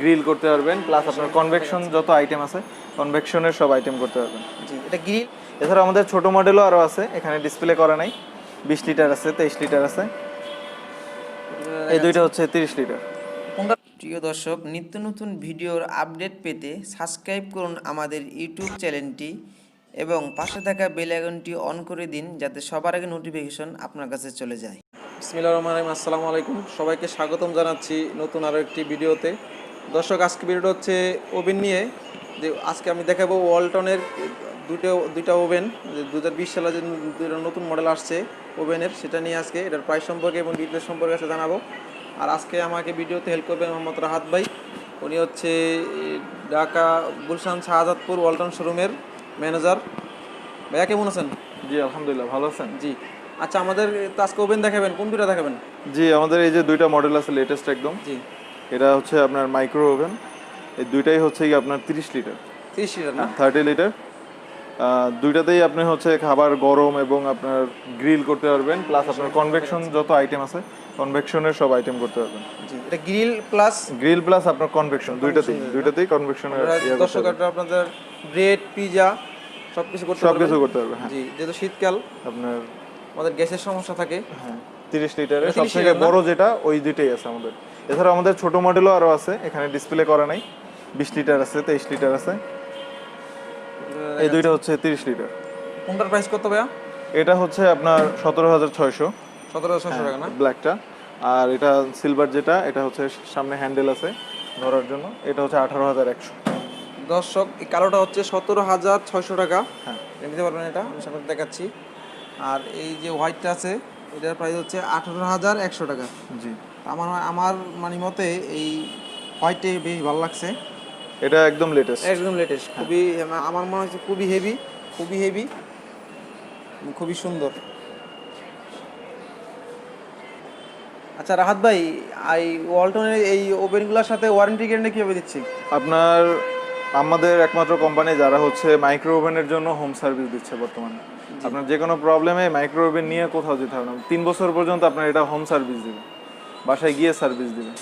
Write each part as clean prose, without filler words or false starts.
Grill করতে পারবেন, plus আপনার কনভেকশন যত আইটেম আছে কনভেকশনের সব আইটেম করতে পারবেন। জি, এটা গ্রিল। এছাড়া আমাদের ছোট মডেলও আরও আছে, এখানে ডিসপ্লে করা নাই। 20 লিটার আছে, 23 লিটার আছে, এই দুইটা হচ্ছে 30 লিটার। প্রিয় দর্শক, নিত্য নতুন ভিডিওর আপডেট পেতে সাবস্ক্রাইব করুন আমাদের ইউটিউব চ্যানেলটি এবং পাশে থাকা বেল আইকনটি অন করে দিন, যাতে সবার আগে নোটিফিকেশন আপনার কাছে চলে যায়। বিসমিল্লাহির রহমানির রহিম। আসসালামু আলাইকুম, সবাইকে স্বাগতম জানাচ্ছি নতুন আরও একটি ভিডিওতে। দর্শক, আজকে ভিডিওটা হচ্ছে ওভেন নিয়ে। যে আজকে আমি দেখাবো ওয়ালটনের দুইটা ওভেন, 2020 সালে যে দুইটা নতুন মডেল আসছে ওভেনের, সেটা নিয়ে আজকে এটার প্রাইস সম্পর্কে এবং ডিটেলস সম্পর্কে আজকে জানাবো। আর আজকে আমাকে ভিডিওতে হেল্প করবেন মোহাম্মদ রাহাত ভাই। উনি হচ্ছে ঢাকা গুলশান শাহজাদপুর ওয়ালটন শোরুমের ম্যানেজার। ভাইয়া কেমন আছেন? জি আলহামদুলিল্লাহ, ভালো আছেন? জি। আচ্ছা, আমাদের তো আজকে ওভেন দেখাবেন, কোন দুইটা দেখাবেন? জি, আমাদের এই যে দুইটা মডেল আছে লেটেস্ট একদম। জি। এটা হচ্ছে আপনার মাইক্রো ওভেন, এই দুইটাই হচ্ছে কি আপনার 30 লিটার। 30 লিটার না? 30 লিটার। দুইটাতেই আপনি হচ্ছে খাবার গরম এবং আপনার গ্রিল করতে পারবেন, প্লাস আপনার কনভেকশন যত আইটেম আছে কনভেকশনের সব আইটেম করতে পারবেন। জি, এটা গ্রিল প্লাস আপনার কনভেকশন দুইটাতেই কনভেকশনের। দর্শক, আপনাদের ব্রেড, পিজা সবকিছু করতে পারবে। হ্যাঁ, জি, যেহেতু শীতকাল আপনার আমাদের গ্যাসের সমস্যা থাকে। হ্যাঁ, 30 লিটারের 30 সবথেকে লিটার না? বড় যেটা, ওই দুইটাই আছে আমাদের। এছাড়া আমাদের ছোট মডেলও আরও আছে, এখানে ডিসপ্লে করা নাই। 20 লিটার আছে, 23 লিটার আছে, এই দুইটা হচ্ছে 30 লিটার। কোনটার প্রাইস কত ভাইয়া? এটা হচ্ছে আপনার 17,600। 17,600 টাকা না? ব্ল্যাকটা। আর এটা সিলভার যেটা, এটা হচ্ছে সামনে হ্যান্ডেল আছে ধরার জন্য, এটা হচ্ছে 18,100। দর্শক, এই কালোটা হচ্ছে 17,600 টাকা। হ্যাঁ, নিতে পারবেন, এটা আমি সামনে দেখাচ্ছি। আর এই যে হোয়াইটটা আছে, এটার প্রাইস হচ্ছে 18,100 টাকা। জি। আমার মানে মতে এই হোয়াইটে বেশ ভালো লাগছে। এটা একদম লেটেস্ট। খুবই, আমার মনে হচ্ছে খুবই হেভি, খুবই সুন্দর। আচ্ছা রাহাত ভাই, এই ওয়ালটনের এই ওভেনগুলোর সাথে ওয়ারেন্টি গ্যারান্টি কীভাবে দিচ্ছি? আপনার আমাদের একমাত্র কোম্পানি যারা হচ্ছে মাইক্রো ওভেনের জন্য হোম সার্ভিস দিচ্ছে বর্তমানে। আপনার যে কোনো প্রবলেমে মাইক্রো ওভেন নিয়ে কোথাও যেতে হবে না, 3 বছর পর্যন্ত আপনার এটা হোম সার্ভিস দেবে, বাসায় গিয়ে সার্ভিস দেবে।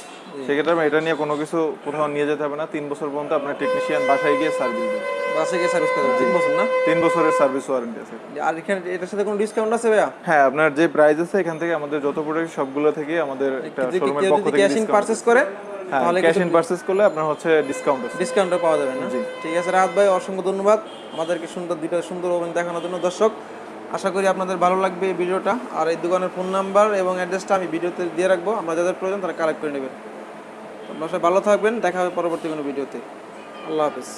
সেক্ষেত্রে এটা নিয়ে কোনো কিছু কোথাও নিয়ে যেতে হবে না, 3 বছর পর্যন্ত আপনার টেকনিশিয়ান বাসায় গিয়ে সার্ভিস দেবে। বাসে গিয়ে সার্ভিস করে 3 বছর না? 3 বছরের সার্ভিস ওয়ারেন্টি আছে। আর এখানে এটার সাথে কোনো ডিসকাউন্ট আছে ভাইয়া? হ্যাঁ, আপনার যে প্রাইস আছে এখান থেকে আমাদের যত প্রোডাক্ট সবগুলো থেকে আমাদের একটা শোরুমের পক্ষ থেকে ক্যাশ ইন পারচেজ করে, তাহলে ক্যাশ ইন পারচেজ করলে আপনার হচ্ছে ডিসকাউন্টও পাওয়া যাবে না? ঠিক আছে রাহাত ভাই, অসংখ্য ধন্যবাদ আমাদেরকে দুইটা সুন্দর ওভেন দেখানোর জন্য। দর্শক, আশা করি আপনাদের ভালো লাগবে এই ভিডিওটা। আর এই দোকানের ফোন নাম্বার এবং অ্যাড্রেসটা আমি ভিডিওতে দিয়ে রাখবো, আপনারা যাদের প্রয়োজন তারা কালেক্ট করে নেবেন। আপনারা সবাই ভালো থাকবেন, দেখা হবে পরবর্তী কোনো ভিডিওতে। আল্লাহ হাফেজ।